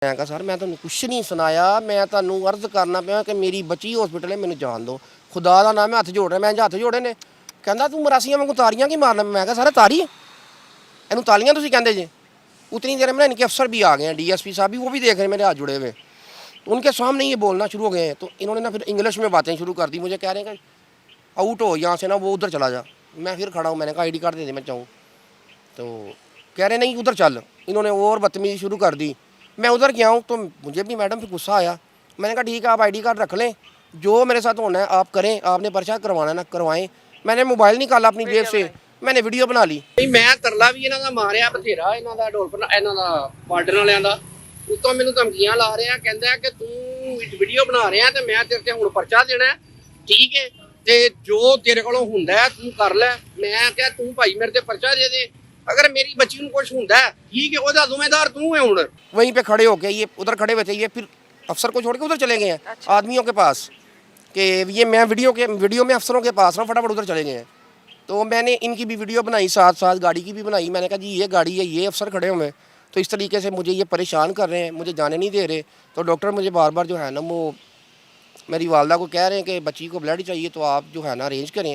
ਮੈਂ ਕਿਹਾ ਸਰ ਮੈਂ ਤੁਹਾਨੂੰ ਕੁਛ ਨਹੀਂ ਸੁਣਾਇਆ, ਮੈਂ ਤੁਹਾਨੂੰ ਅਰਜ਼ ਕਰਨਾ ਪਿਆ ਕਿ ਮੇਰੀ ਬੱਚੀ ਹਸਪੀਟਲ ਹੈ, ਮੈਨੂੰ ਜਾਣ ਦਿਓ। ਖੁਦਾ ਦਾ ਨਾਮ, ਮੈਂ ਹੱਥ ਜੋੜ ਰਿਹਾ, ਮੈਂ ਹੱਥ ਜੋੜੇ ਨੇ। ਕਹਿੰਦਾ ਤੂੰ ਮਰਾਸੀਆਂ ਵਾਂਗੂ ਤਾਰੀਆਂ ਕੀ ਮਾਰਨਾ। ਮੈਂ ਕਿਹਾ ਸਰ ਤਾਰੀ ਇਹਨੂੰ ਤਾਲੀਆਂ ਤੁਸੀਂ ਕਹਿੰਦੇ जे। उतनी देर में इनके अफसर भी आ गए हैं, डीएसपी साहब भी, वो भी देख रहे हैं मेरे हाथ जुड़े हुए। उनके सामने ये बोलना शुरू हो गए हैं, तो इन्होंने ना फिर इंग्लिश में बातें शुरू कर दी। मुझे कह रहे हैं कि आउट हो यहाँ से ना, वो उधर चला जा। मैं फिर खड़ा हूँ, मैंने कहा आईडी कार्ड दे दे मैं चाहूँ। तो कह रहे नहीं उधर चल। इन्होंने और बदतमीजी शुरू कर दी। मैं उधर गया हूँ तो मुझे भी मैडम फिर गुस्सा आया। मैंने कहा ठीक है आप आईडी कार्ड रख लें, जो मेरे साथ होना है आप करें, आपने पर्चा करवाना है ना करवाएं। मैंने मोबाइल निकाला अपनी जेब से, मैंने वीडियो बना ली। मैं तरला भी इन्हों का मारिया बथेरा, इन्हों का डोलपन इन्हों का बार्डर वालों का। उत्तों मैनू धमकियां ला रहे हैं, कहता है कि तू वीडियो बना रहा है तो मैं तेरे ते हुण पर्चा देना है, ठीक है, ते जो तेरे कोलों हुंदा है तू कर लै। मैं क्या तू भाई मेरे ते पर्चा दे दे, अगर मेरी बच्ची को कुछ होता है ठीक है, ਉਹਦਾ ਜ਼ਿੰਮੇदार तू है। हुण वहीं पे खड़े होके ये उधर खड़े हुए थे, ये फिर अफसर को छोड़ के उधर चले गए हैं। अच्छा। आदमियों के पास कि ये मैं वीडियो में अफसरों के पास रहा, फटाफट उधर चले गए हैं। तो मैंने इनकी भी वीडियो बनाई, साथ साथ गाड़ी की भी बनाई। मैंने कहा जी ये गाड़ी है, ये अफसर खड़े हुए हैं, तो इस तरीके से मुझे ये परेशान कर रहे हैं, मुझे जाने नहीं दे रहे। तो डॉक्टर मुझे बार बार जो है ना वो मेरी वालदा को कह रहे हैं कि बच्ची को ब्लड चाहिए, तो आप जो है ना अरेंज करें।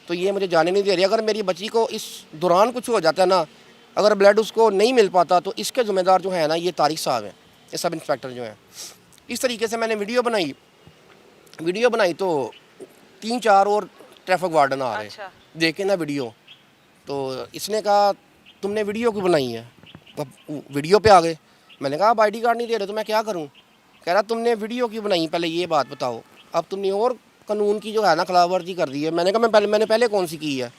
तो ये मुझे जाने नहीं दे रहे। अगर मेरी बच्ची को इस दौरान कुछ हो जाता है ना, अगर ब्लड उसको नहीं मिल पाता, तो इसके ज़िम्मेदार जो है ना ये तारिक साहब हैं, ये सब इंस्पेक्टर जो हैं। इस तरीके से मैंने वीडियो बनाई तो 3-4 और ट्रैफिक वार्डन आ रहे। अच्छा। देखे ना वीडियो, तो इसने कहा तुमने वीडियो क्यों बनाई है। अब वीडियो पे आ गए। मैंने कहा आप आईडी कार्ड नहीं दे रहे तो मैं क्या करूं। कह रहा तुमने वीडियो क्यों बनाई, पहले ये बात बताओ। अब तुमने और कानून की जो है ना खिलाफवर्जी कर दी है। मैंने कहा मैंने पहले कौन सी की है,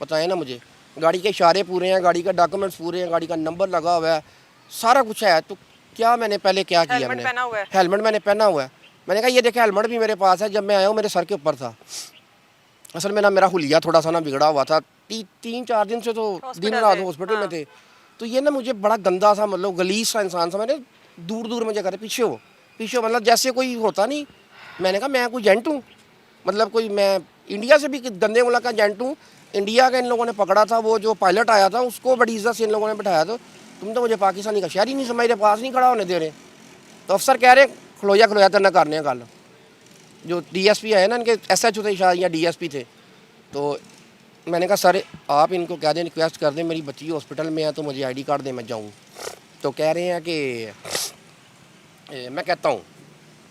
बताएं ना मुझे। गाड़ी के इशारे पूरे हैं, गाड़ी का डॉक्यूमेंट्स पूरे हैं, गाड़ी का नंबर लगा हुआ है, सारा कुछ है, तो क्या मैंने पहले क्या किया। हेलमेट पहना हुआ है। हेलमेट मैंने पहना हुआ है। मैंने कहा ये देखे हेलमेट भी मेरे पास है, जब मैं आया हूँ मेरे सर के ऊपर था। असल में ना मेरा हुलिया थोड़ा सा ना बिगड़ा हुआ था, 3-4 दिन से तो दिन रात हॉस्पिटल में थे। तो ये ना मुझे बड़ा गंदा सा, मतलब गलीज सा इंसान सा, मैंने दूर मुझे करे पीछे हो मतलब जैसे कोई होता नहीं। मैंने कहा मैं कोई एजेंट हूँ, मतलब कोई मैं इंडिया से भी गंदे मुल्क का एजेंट हूँ। इंडिया का इन लोगों ने पकड़ा था, वो जो पायलट आया था उसको बड़ी इज्जत से इन लोगों ने बिठाया। तो तुम तो मुझे पाकिस्तानी का शहरी नहीं समझ रहे, पास नहीं खड़ा होने दे रहे। तो अफसर कह रहे खलोया तेरे करने गल। जो DSP है ना, इनके SHO थे शायद या DSP थे। तो मैंने कहा सर आप इनको कह दें, रिक्वेस्ट कर दें, मेरी बच्ची हॉस्पिटल में है तो मुझे आईडी कार्ड दें मैं जाऊँ। तो कह रहे हैं कि मैं कहता हूँ।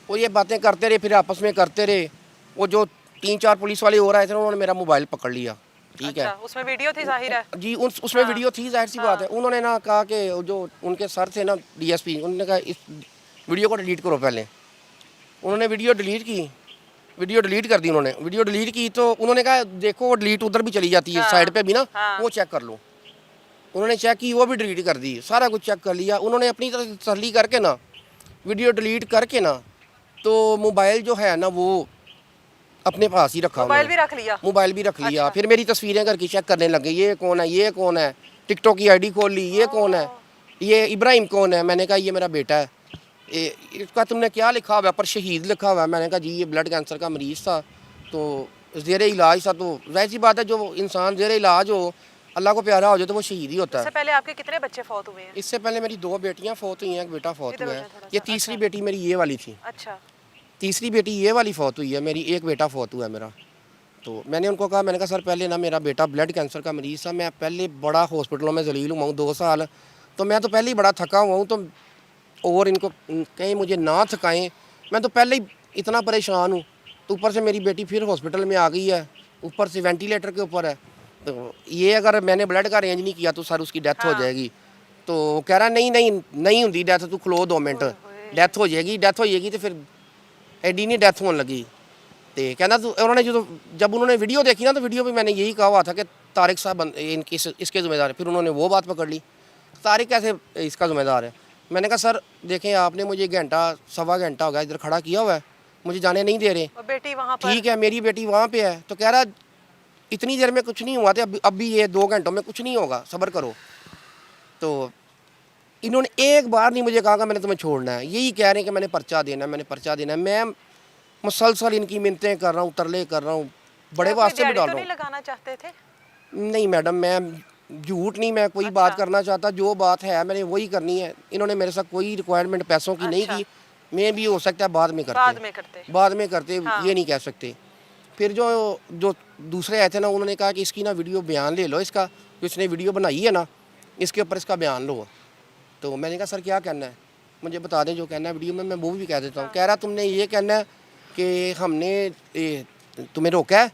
वो ये बातें करते रहे, फिर आपस में करते रहे। वो जो 3-4 पुलिस वाले हो रहे थे उन्होंने मेरा मोबाइल पकड़ लिया, ठीक अच्छा, है। उसमें वीडियो थी, जाहिर है जी उसमें वीडियो थी, जाहिर सी बात है। उन्होंने ना कहा कि जो उनके सर थे ना DSP, उन्होंने कहा इस वीडियो को डिलीट करो। पहले उन्होंने वीडियो डिलीट कर दी। उन्होंने वीडियो डिलीट की तो उन्होंने कहा देखो वो डिलीट उधर भी चली जाती है, साइड पे भी ना, वो चेक कर लो। उन्होंने चेक की, वो भी डिलीट कर दी, सारा कुछ चेक कर लिया। उन्होंने अपनी तरफ से तसल्ली करके ना वीडियो डिलीट करके ना, तो मोबाइल जो है ना वो अपने पास ही रखा। मोबाइल भी रख लिया। मोबाइल भी रख लिया। फिर मेरी तस्वीरें करके चेक करने लगे, ये कौन है, टिकटॉक की ID खोल ली, ये कौन है, ये इब्राहिम कौन है। मैंने कहा ये मेरा बेटा है। इसका तुमने क्या लिखा हुआ है, पर शहीद लिखा हुआ है। मैंने कहा जी ये ब्लड कैंसर का मरीज़ था, तो ज़ेरे इलाज था। तो वैसी सी बात है, जो इंसान ज़ेरे इलाज हो, अल्लाह को प्यारा हो जाए, तो वो शहीद ही होता है। इससे पहले आपके कितने बच्चे फौत हुए हैं? इससे पहले मेरी 2 बेटियां फौत हुई हैं, एक बेटा फौत हुआ है। ये तीसरी बेटी मेरी ये वाली थी। अच्छा, तीसरी बेटी ये वाली फौत हुई है मेरी, एक बेटा फौत हुआ है मेरा। तो मैंने उनको कहा, मैंने कहा सर पहले ना मेरा बेटा ब्लड कैंसर का मरीज़ था, मैं पहले बड़ा हॉस्पिटलों में जलील हुआ हूँ 2 साल, तो मैं तो पहले ही बड़ा थका हुआ हूँ। तो और इनको कहीं मुझे ना थकाएं, मैं तो पहले ही इतना परेशान हूँ। तो ऊपर से मेरी बेटी फिर हॉस्पिटल में आ गई है, ऊपर से वेंटिलेटर के ऊपर है। तो ये अगर मैंने ब्लड का अरेंज नहीं किया तो सर उसकी डेथ हो जाएगी। तो कह रहा नहीं होती डेथ, तू खलो 2 मिनट, डेथ हो जाएगी तो फिर एडी नहीं डेथ होने लगी। तो कहना तो उन्होंने जब उन्होंने वीडियो देखी ना, तो वीडियो में मैंने यही कहा हुआ था कि तारिक साहब इसके ज़िम्मेदार है। फिर उन्होंने वो बात पकड़ ली, तारिक कैसे इसका ज़िम्मेदार है। मैंने कहा सर देखें आपने मुझे सवा घंटा हो गया इधर खड़ा किया हुआ है, मुझे जाने नहीं दे रहे। और बेटी वहाँ पर? ठीक है, मेरी बेटी वहाँ पे है। तो कह रहा इतनी देर में कुछ नहीं हुआ था, अब भी ये 2 घंटों में कुछ नहीं होगा, सब्र करो। तो इन्होंने एक बार नहीं मुझे कहा कि मैंने तुम्हें छोड़ना है, यही कह रहे हैं कि मैंने पर्चा देना है। मैं मुसलसल इनकी मिन्नतें कर रहा हूँ, तरले कर रहा हूँ, बड़े वास्ते भी डाल रहा हूँ। लगाना चाहते थे? नहीं मैडम, झूठ नहीं, मैं कोई बात करना चाहता, जो बात है मैंने वही करनी है। इन्होंने मेरे साथ कोई रिक्वायरमेंट पैसों की नहीं की, मैं भी हो सकता है बाद में करते, बाद में करते, ये नहीं कह सकते। फिर जो जो दूसरे आए थे ना, उन्होंने कहा कि इसकी ना वीडियो बयान ले लो, इसका जो इसने वीडियो बनाई है ना इसके ऊपर इसका बयान लो। तो मैंने कहा सर क्या कहना है, मुझे बता दें जो कहना है वीडियो में, मैं वो भी कह देता हूँ। कह रहा तुमने ये कहना है कि हमने तुम्हें रोका है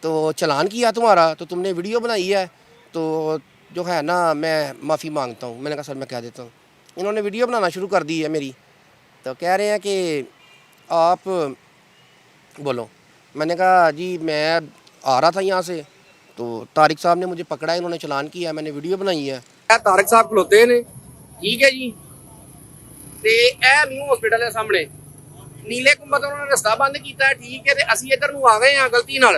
तो चलान किया तुम्हारा, तो तुमने वीडियो बनाई है, तो जो है ना मैं माफ़ी मांगता हूँ। मैंने कहा सर मैं कह देता हूँ। इन्होंने वीडियो बनाना शुरू कर दी है मेरी, तो कह रहे हैं कि आप बोलो। मैंने कहा जी मैं आ रहा था यहाँ से, तो तारिक साहब ने मुझे पकड़ा है, इन्होंने चलान किया, मैंने वीडियो बनाई है। तारिक साहब खलोते ने, ठीक है जी, ਤੇ ਇਹ ਨਿਊ ਹਸਪੀਟਲ ਹੈ ਸਾਹਮਣੇ, ਨੀਲੇ ਕੁੰਭਾ ਤੋਂ ਉਹਨਾਂ ਨੇ ਰਸਤਾ ਬੰਦ ਕੀਤਾ ਹੈ, ਠੀਕ ਹੈ। ਤੇ ਅਸੀਂ ਇੱਧਰ ਨੂੰ ਆ ਗਏ ਹਾਂ ਗਲਤੀ ਨਾਲ,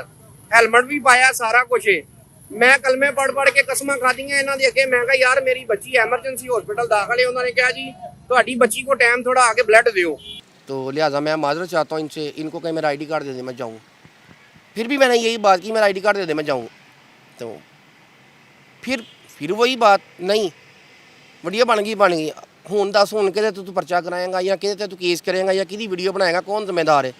ਹੈਲਮਟ ਵੀ ਪਾਇਆ, ਸਾਰਾ ਕੁਝ ਹੈ। ਮੈਂ ਕਲਮੇ ਪੜ ਕੇ ਕਸਮਾਂ ਖਾਧੀਆਂ ਇਹਨਾਂ ਦੇ ਅੱਗੇ। ਮੈਂ ਕਿਹਾ ਯਾਰ ਮੇਰੀ ਬੱਚੀ ਐਮਰਜੈਂਸੀ ਹਸਪੀਟਲ ਦਾਖਲ ਹੈ। ਉਹਨਾਂ ਨੇ ਕਿਹਾ ਜੀ ਤੁਹਾਡੀ ਬੱਚੀ को टाइम थोड़ा आगे ब्लड दियो। तो लिहाजा मैं माजरत चाहता हूँ इनसे, इनको कहीं मेरा ID कार्ड दे दे मैं जाऊँ। फिर भी मैंने यही बात की, मेरा ID कार्ड दे दे मैं जाऊँ। तो फिर वही बात, नहीं वीडियो बन गई। ਹੁਣ ਦੱਸ ਹੁਣ ਕਿਹਦੇ ਤੇ ਤੂੰ ਪਰਚਾ ਕਰਾਏਗਾ ਜਾਂ ਕਿਹਦੇ ਤੇ ਤੂੰ ਕੇਸ ਕਰੇਗਾ ਜਾਂ ਕਿਹਦੀ ਵੀਡੀਓ ਬਣਾਏਗਾ, ਕੌਣ ਜ਼ਿੰਮੇਦਾਰ ਹੈ?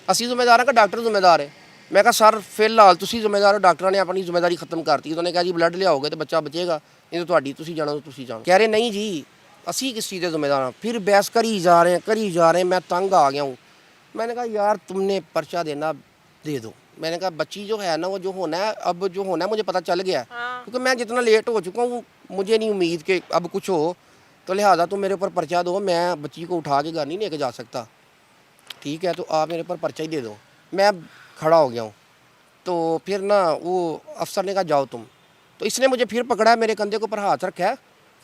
ਅਸੀਂ ਜ਼ਿੰਮੇਦਾਰ ਹਾਂ ਕਿ ਡਾਕਟਰ ਜ਼ਿੰਮੇਦਾਰ ਹੈ? ਮੈਂ ਕਿਹਾ ਸਰ ਫਿਲਹਾਲ ਤੁਸੀਂ ਜ਼ਿੰਮੇਦਾਰ ਹੋ, ਡਾਕਟਰਾਂ ਨੇ ਆਪਣੀ ਜ਼ਿੰਮੇਦਾਰੀ ਖਤਮ ਕਰਤੀ। ਉਹਨਾਂ ਨੇ ਕਿਹਾ ਜੀ ਬਲੱਡ ਲਿਆਓਗੇ ਤਾਂ ਬੱਚਾ ਬਚੇਗਾ, ਨਹੀਂ ਤਾਂ ਤੁਹਾਡੀ ਤੁਸੀਂ ਜਾਣੋ ਤਾਂ ਤੁਸੀਂ ਜਾਣੋ। ਕਹਿ ਰਹੇ ਨਹੀਂ ਜੀ ਅਸੀਂ ਕਿਸ ਚੀਜ਼ ਦੇ ਜ਼ਿੰਮੇਦਾਰ ਹਾਂ। ਫਿਰ ਬਹਿਸ ਕਰੀ ਜਾ ਰਹੇ, मैं तंग आ गया हूँ। मैंने कहा यार तुमने पर्चा देना दे दो। मैंने कहा बच्ची जो है ना वो जो होना है, अब जो होना है मुझे पता चल गया, क्योंकि मैं जितना लेट हो चुका हूँ मुझे नहीं उम्मीद कि अब कुछ हो, तो लिहाजा तुम मेरे ऊपर पर्चा दो। मैं बच्ची को उठा के घर नहीं लेके जा सकता, ठीक है, तो आप मेरे ऊपर पर्चा ही दे दो। मैं खड़ा हो गया हूँ। तो फिर ना वो अफसर ने कहा जाओ तुम। तो इसने मुझे फिर पकड़ा है, मेरे कंधे के ऊपर हाथ रखा है,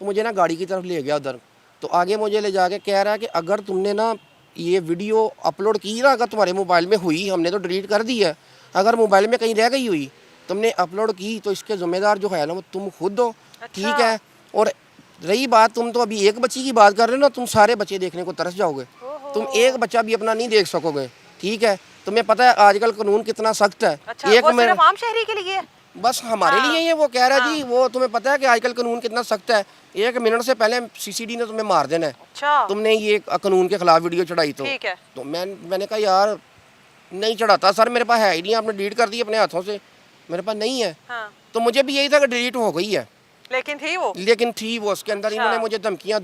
तो मुझे ना गाड़ी की तरफ ले गया उधर। तो आगे मुझे ले जाके कह रहा है कि अगर तुमने ना ये वीडियो अपलोड की ना, अगर तुम्हारे मोबाइल में हुई, हमने तो डिलीट कर दी है, अगर मोबाइल में कहीं रह गई हुई तुमने अपलोड की तो इसके ज़िम्मेदार जो है ना वो तुम खुद हो, ठीक है। और रही बात, तुम तो अभी एक बच्ची की बात कर रहे हो ना, तुम सारे बच्चे देखने को तरस जाओगे, तुम एक बच्चा भी अपना नहीं देख सकोगे, ठीक है। तुम्हें पता है आजकल कानून कितना सख्त है। एक वो सिर्फ आम शहरी के लिए है, बस हमारे लिए ही है। वो कह रहा है जी वो तुम्हें पता है कि आजकल कानून कितना सख्त है, 1 मिनट से पहले CCD ने तुम्हें मार देना है। अच्छा, तुमने ये कानून के खिलाफ वीडियो चढ़ाई ठीक है। तो मैंने कहा यार नहीं चढ़ाता सर, मेरे पास है ही नहीं, आपने डिलीट कर दी अपने हाथों से, मेरे पास नहीं है। तो मुझे भी यही था कि डिलीट हो गई है, लेकिन थी वो उसके अंदर। इन्होंने मुझे धमकियाँ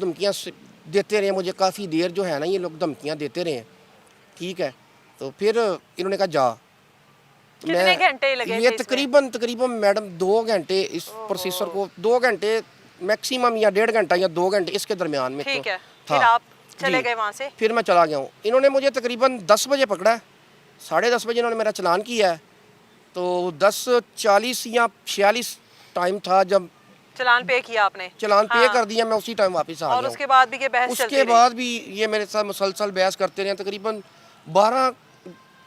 देते रहे, मुझे काफ़ी देर जो है ना ये लोग धमकियाँ देते रहे, ठीक है। तो फिर इन्होंने कहा जा। कितने घंटे लगे? ये तकरीबन मैडम 2 घंटे इस प्रोसेसर को, 2 घंटे मैक्सिमम या 1.5 घंटा या 2 घंटे इसके दरमियान में ठीक तो है। था। फिर आप चले गए वहाँ से? फिर मैं चला गया हूँ। इन्होंने मुझे तकरीबन 10 बजे पकड़ा है, 10:30 बजे इन्होंने मेरा चलान किया है। तो 10:40 या 46 टाइम था जब चलान पे किया आपने? चलान पे कर दिया, मैं उसी टाइम वापस आ गया। और उसके बाद भी ये बहस चलती रही? उसके बाद भी ये मेरे साथ मुसलसल बहस करते रहे। तकरीबन 12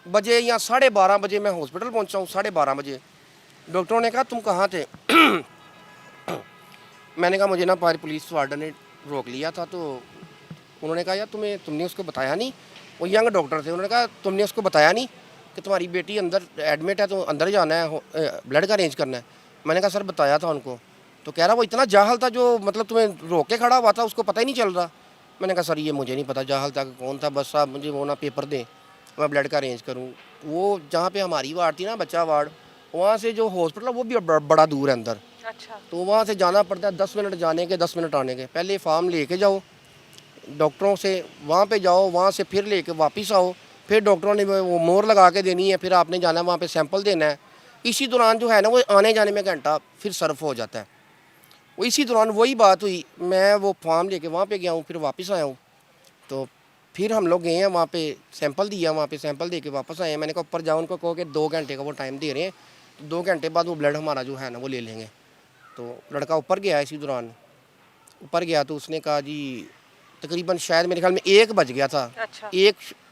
बजे या 12:30 बजे मैं हॉस्पिटल पहुंचा हूँ। 12:30 बजे डॉक्टरों ने कहा तुम कहाँ थे? मैंने कहा मुझे ना पुलिस वार्डन ने रोक लिया था। तो उन्होंने कहा यार तुमने उसको बताया नहीं? वो यंग डॉक्टर थे, उन्होंने कहा तुमने उसको बताया नहीं कि तुम्हारी बेटी अंदर एडमिट है, तो अंदर जाना है, ब्लड का अरेंज करना है? मैंने कहा सर बताया था उनको। तो कह रहा वो इतना जाहल था जो मतलब तुम्हें रोक के खड़ा हुआ था, उसको पता ही नहीं चल रहा। मैंने कहा सर ये मुझे नहीं पता जाहल था कौन था, बस आप मुझे वो ना पेपर दें, मैं ब्लड का अरेंज करूँ। वो जहाँ पे हमारी वार्ड थी ना, बच्चा वार्ड, वहाँ से जो हॉस्पिटल है वो भी बड़ा दूर है अंदर। अच्छा। तो वहाँ से जाना पड़ता है, 10 मिनट जाने के 10 मिनट आने के। पहले फॉर्म लेके जाओ डॉक्टरों से, वहाँ पे जाओ, वहाँ से फिर लेके वापस आओ, फिर डॉक्टरों ने वो मोहर लगा के देनी है, फिर आपने जाना है वहाँ पे सैंपल देना है। इसी दौरान जो है ना वो आने जाने में घंटा फिर सर्फ हो जाता है। वो इसी दौरान वही बात हुई, मैं वो फॉर्म लेके वहाँ पे गया हूँ, फिर वापस आया हूँ। तो फिर हम लोग गए हैं वहाँ पे, सैंपल दिया, वहाँ पे सैंपल दे के वापस आए हैं। मैंने कहा ऊपर जाओ, उनको कहो कि 2 घंटे का वो टाइम दे रहे हैं, तो 2 घंटे बाद वो ब्लड हमारा जो है ना वो ले लेंगे। तो लड़का ऊपर गया, इसी दौरान ऊपर गया तो उसने कहा जी तकरीबन शायद मेरे ख्याल में 1 बज गया था। अच्छा।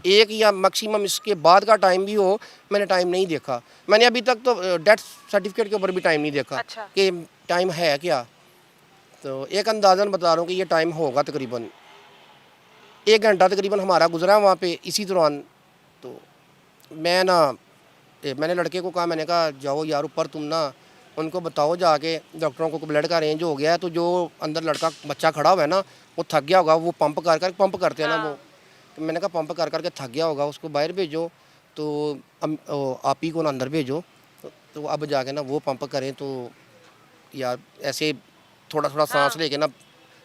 एक या मैक्सिमम इसके बाद का टाइम भी हो, मैंने टाइम नहीं देखा। मैंने अभी तक तो डेथ सर्टिफिकेट के ऊपर भी टाइम नहीं देखा। अच्छा। कि टाइम है क्या। तो एक अंदाज़न बता रहा हूँ कि ये टाइम होगा तकरीबन 1 घंटा तकरीबन हमारा गुजरा वहाँ पे इसी दौरान। तो मैंने लड़के को कहा, मैंने कहा जाओ यार ऊपर, तुम ना ان کو بتاؤ جا کے ڈاکٹروں کو بلڈ کا رینج ہو گیا ہے, تو جو اندر لڑکا بچہ کھڑا ہوا ہے نا وہ تھک گیا ہوگا, وہ پمپ پمپ کرتے ہیں نا وہ, میں نے کہا پمپ کر کے تھک گیا ہوگا, اس کو باہر بھیجو, تو آپ ہی کو نا اندر بھیجو, تو اب جا کے نا وہ پمپ کریں تو یار ایسے تھوڑا تھوڑا سانس لے کے نا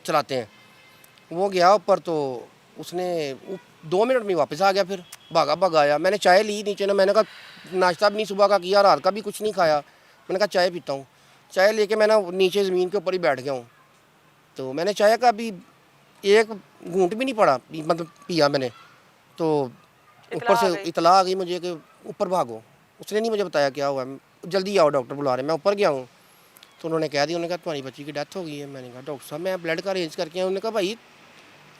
چلاتے ہیں. وہ گیا اوپر تو اس نے 2 منٹ میں واپس آ گیا, پھر بھاگا آیا. میں نے چائے لی نیچے نا, میں نے کہا ناشتہ بھی نہیں صبح کا کیا, رات کا بھی کچھ نہیں کھایا, میں نے کہا چائے پیتا ہوں. چائے لے کے میں نا نیچے زمین کے اوپر ہی بیٹھ گیا ہوں. تو میں نے چائے کا بھی ایک گھونٹ بھی نہیں پڑا, مطلب پیا میں نے, تو اوپر سے اطلاع آ گئی مجھے کہ اوپر بھاگو. اس نے نہیں مجھے بتایا کیا ہوا ہے, جلدی آؤ ڈاکٹر بلا رہے ہیں. میں اوپر گیا ہوں تو انہوں نے کہہ دیا, انہوں نے کہا تمہاری بچی کی ڈیتھ ہو گئی ہے. میں نے کہا ڈاکٹر صاحب میں بلڈ کا ارینج کر کے آیا. انہوں نے کہا بھائی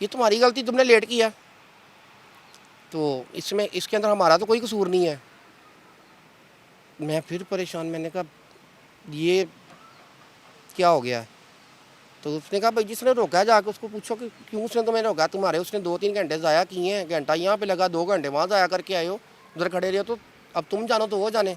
یہ تمہاری غلطی, تم نے لیٹ کیا, تو اس کے اندر ہمارا تو کوئی قصور نہیں ہے. میں پھر پریشان, میں نے کہا یہ کیا ہو گیا ہے. تو اس نے کہا بھائی جس نے روکا ہے جا کے اس کو پوچھو کہ کیوں اس نے تمہیں روکا. تمہارے اس نے 2-3 گھنٹے ضائع کیے ہیں, گھنٹہ یہاں پہ لگا, 2 گھنٹے وہاں ضائع کر کے آئے ہو, ادھر کھڑے رہے ہو, تو اب تم جانو تو وہ جانے.